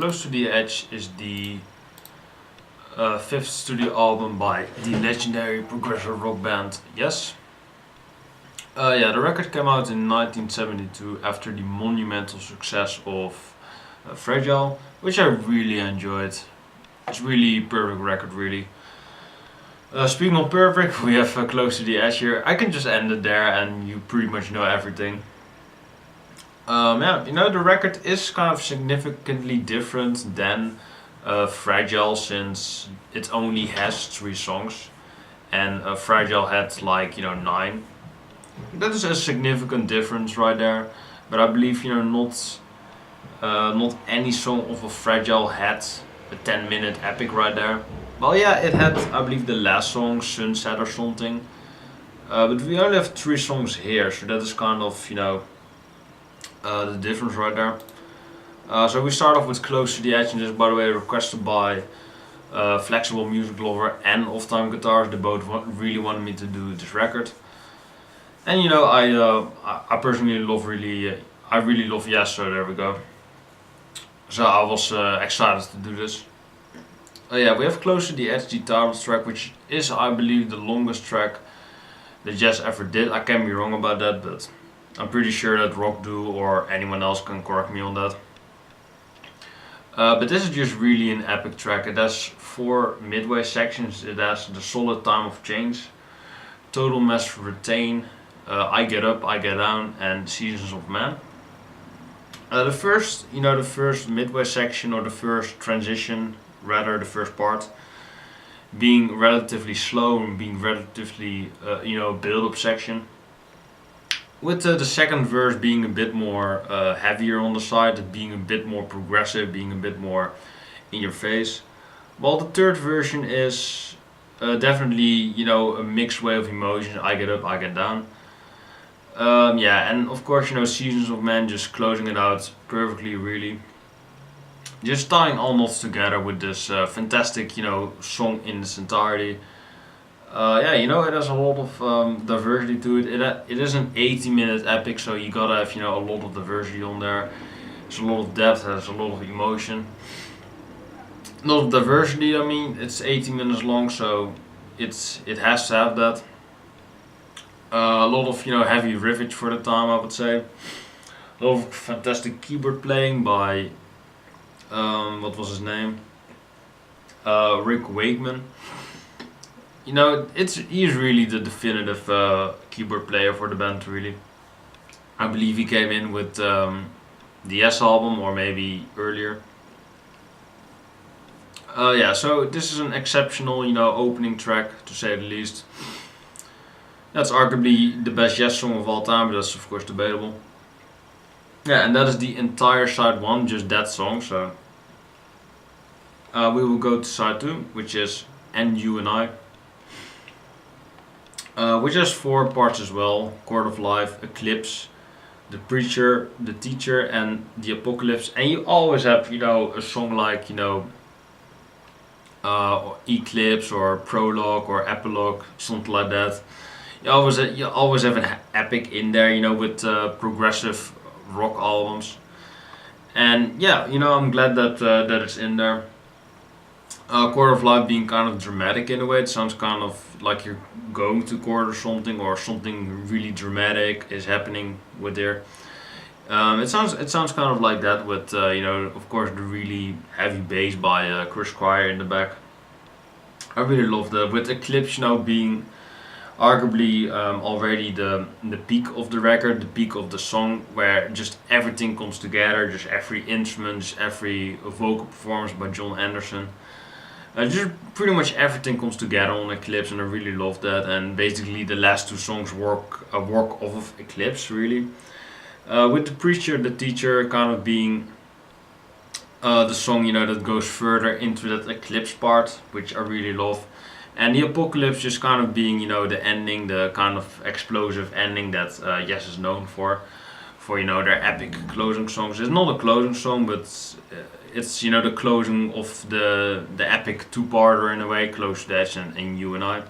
Close to the Edge is the fifth studio album by the legendary progressive rock band Yes. Yeah, the record came out in 1972 after the monumental success of Fragile, which I really enjoyed. It's really a perfect record, really. Speaking of perfect, we have Close to the Edge here. I can just end it there and you pretty much know everything. Yeah, the record is kind of significantly different than Fragile since it only has 3 songs and Fragile had like, 9. That is a significant difference right there, but I believe, not any song of a Fragile had a 10-minute epic right there. Well, yeah, it had, I believe, the last song, Sunset or something. But we only have 3 songs here, so that is kind of, the difference right there. So we start off with Close to the Edge, and this is, by the way, requested by Flexible Music Lover and Off Time Guitars. They both really wanted me to do this record. And I personally I really love Yes, so there we go. So I was excited to do this. Yeah, we have Close to the Edge, the title track, which is, I believe, the longest track that Yes ever did. I can be wrong about that, but I'm pretty sure that Rock Do or anyone else can correct me on that. But this is just really an epic track. It has 4 midway sections. It has The Solid Time of Change, Total Mess Retain, I Get Up, I Get Down, and Seasons of Man. The first midway section, or the first transition, rather the first part, being relatively slow and being relatively, build-up section. With the second verse being a bit more heavier on the side, being a bit more progressive, being a bit more in your face. While the third version is definitely, a mixed way of emotions. I get up, I get down. Yeah, and of course, Seasons of Man just closing it out perfectly, really. Just tying all knots together with this fantastic, song in its entirety. Yeah, it has a lot of diversity to it. It is an 80-minute epic, so you gotta have, a lot of diversity on there. There's a lot of depth, there's a lot of emotion. A lot of diversity, I mean, it's 80 minutes long, so it has to have that. A lot of, heavy riffage for the time, I would say. A lot of fantastic keyboard playing by, what was his name? Rick Wakeman. He's really the definitive keyboard player for the band, really. I believe he came in with the Yes album, or maybe earlier. Yeah, so this is an exceptional, opening track, to say the least. That's arguably the best Yes song of all time, but that's of course debatable. Yeah, and that is the entire side 1, just that song, so. We will go to side 2, which is And You and I. Which has 4 parts as well: Court of Life, Eclipse, The Preacher, The Teacher, and The Apocalypse. And you always have, a song like, Eclipse or Prologue or Epilogue, something like that. You always have an epic in there, with progressive rock albums. And yeah, I'm glad that it's in there. Court of Life being kind of dramatic in a way. It sounds kind of like you're going to court or something really dramatic is happening with there. It sounds kind of like that with of course the really heavy bass by Chris Squire in the back. I really love that, with Eclipse being arguably already the peak of the record, the peak of the song, where just everything comes together, just every instrument, just every vocal performance by John Anderson. Just pretty much everything comes together on Eclipse, and I really love that. And basically the last 2 songs work off of Eclipse, really. With The Preacher, The Teacher kind of being the song that goes further into that Eclipse part, which I really love. And The Apocalypse just kind of being the ending, the kind of explosive ending that Yes is known for their epic closing songs. It's not a closing song, but it's the closing of the epic 2-parter in a way, Close to the Edge and You and I.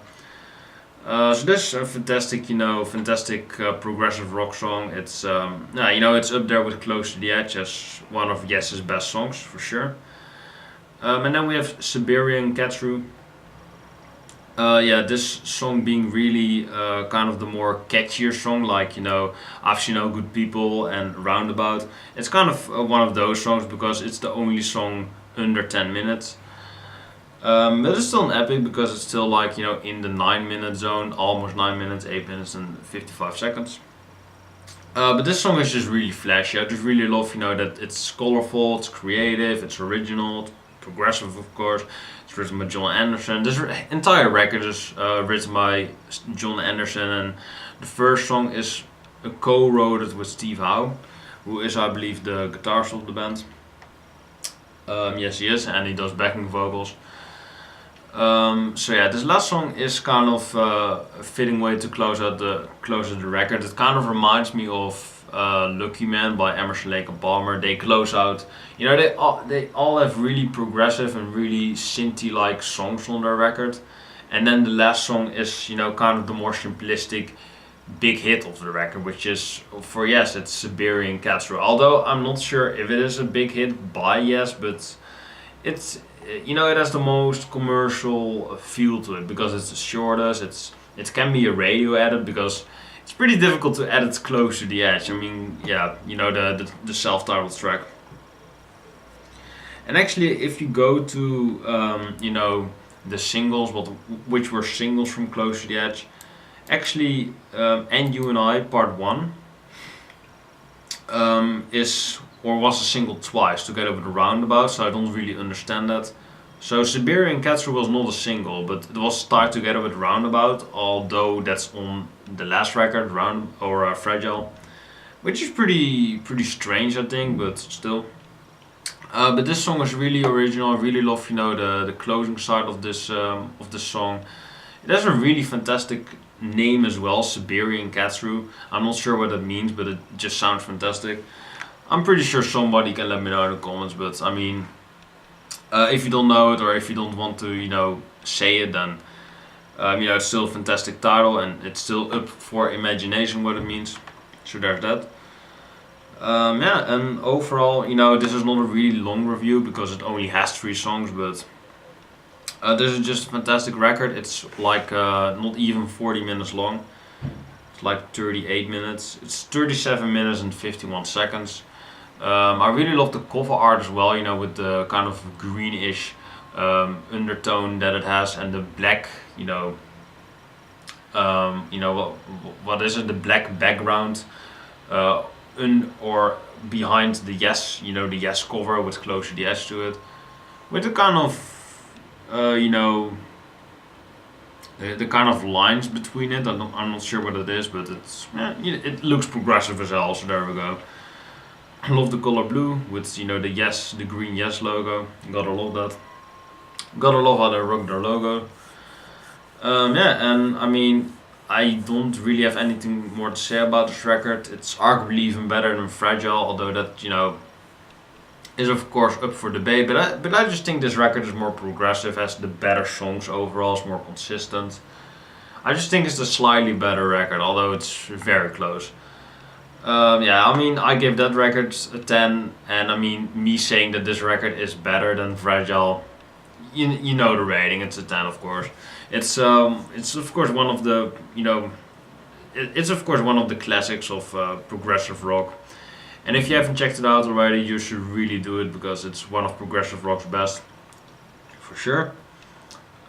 So this is a fantastic, fantastic progressive rock song. It's yeah, it's up there with "Close to the Edge" as one of Yes's best songs for sure. And then we have Siberian Khatru. Yeah, this song being really kind of the more catchier song, like I've Seen No Good People and Roundabout. It's kind of one of those songs because it's the only song under 10 minutes. But it's still an epic because it's still like in the 9 minute zone, almost 9 minutes, 8 minutes and 55 seconds. But this song is just really flashy. I just really love that it's colorful, it's creative, it's original, it's progressive of course. It's written by John Anderson. This entire record is written by John Anderson, and the first song is co-wrote it with Steve Howe, who is I believe the guitarist of the band. Yes, he is, and he does backing vocals. So yeah, this last song is kind of a fitting way to close out the record. It kind of reminds me of "Lucky Man" by Emerson, Lake and Palmer. They close out. They all have really progressive and really synthy like songs on their record, and then the last song is kind of the more simplistic big hit of the record, which is for Yes, it's Siberian Khatru. Although I'm not sure if it is a big hit by Yes, but it's it has the most commercial feel to it because it's the shortest. It can be a radio edit because it's pretty difficult to edit Close to the Edge. I mean, yeah, the self-titled track. And actually, if you go to the singles, which were singles from Close to the Edge, actually, And You and I Part One is or was a single twice together with a Roundabout, so I don't really understand that. So Siberian Khatru was not a single, but it was tied together with Roundabout, although that's on the last record, Fragile, which is pretty strange, I think, but still. But this song is really original. I really love the closing side of this song. It has a really fantastic name as well, Siberian Khatru. I'm not sure what that means, but it just sounds fantastic. I'm pretty sure somebody can let me know in the comments, but I mean, if you don't know it or if you don't want to, say it, then it's still a fantastic title and it's still up for imagination what it means. So there's that. Yeah, and overall, this is not a really long review because it only has 3 songs, but this is just a fantastic record. It's like not even 40 minutes long. It's like 38 minutes. It's 37 minutes and 51 seconds. I really love the cover art as well, with the kind of greenish undertone that it has and the black, what is it? The black background, or behind the Yes, the Yes cover with Close to the Edge to it, with the kind of, the kind of lines between it. I'm not sure what it is, but it looks progressive as hell. So there we go. I love the color blue with the green Yes logo. Gotta love that. Gotta love how they rock their logo. Yeah, and I mean, I don't really have anything more to say about this record. It's arguably even better than Fragile, although that is of course up for debate. But I just think this record is more progressive, has the better songs overall, it's more consistent. I just think it's a slightly better record, although it's very close. Yeah, I mean, I give that record a 10, and I mean, me saying that this record is better than Fragile, you know the rating, it's a 10 of course. It's of course one of the, it's of course one of the classics of progressive rock. And if you haven't checked it out already, you should really do it because it's one of progressive rock's best, for sure.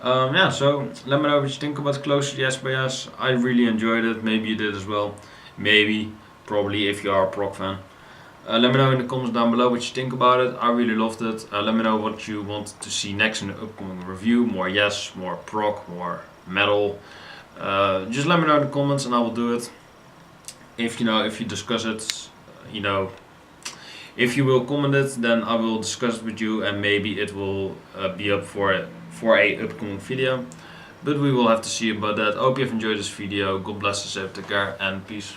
Yeah, so let me know what you think about Close to the Edge by Yes. I really enjoyed it, maybe you did as well. Maybe. Probably if you are a prog fan. Let me know in the comments down below what you think about it. I really loved it. Let me know what you want to see next in the upcoming review. More Yes, more prog, more metal. Just let me know in the comments and I will do it. If you discuss it, if you will comment it, then I will discuss it with you and maybe it will be up for a upcoming video. But we will have to see about that. I hope you have enjoyed this video. God bless you, take care and peace.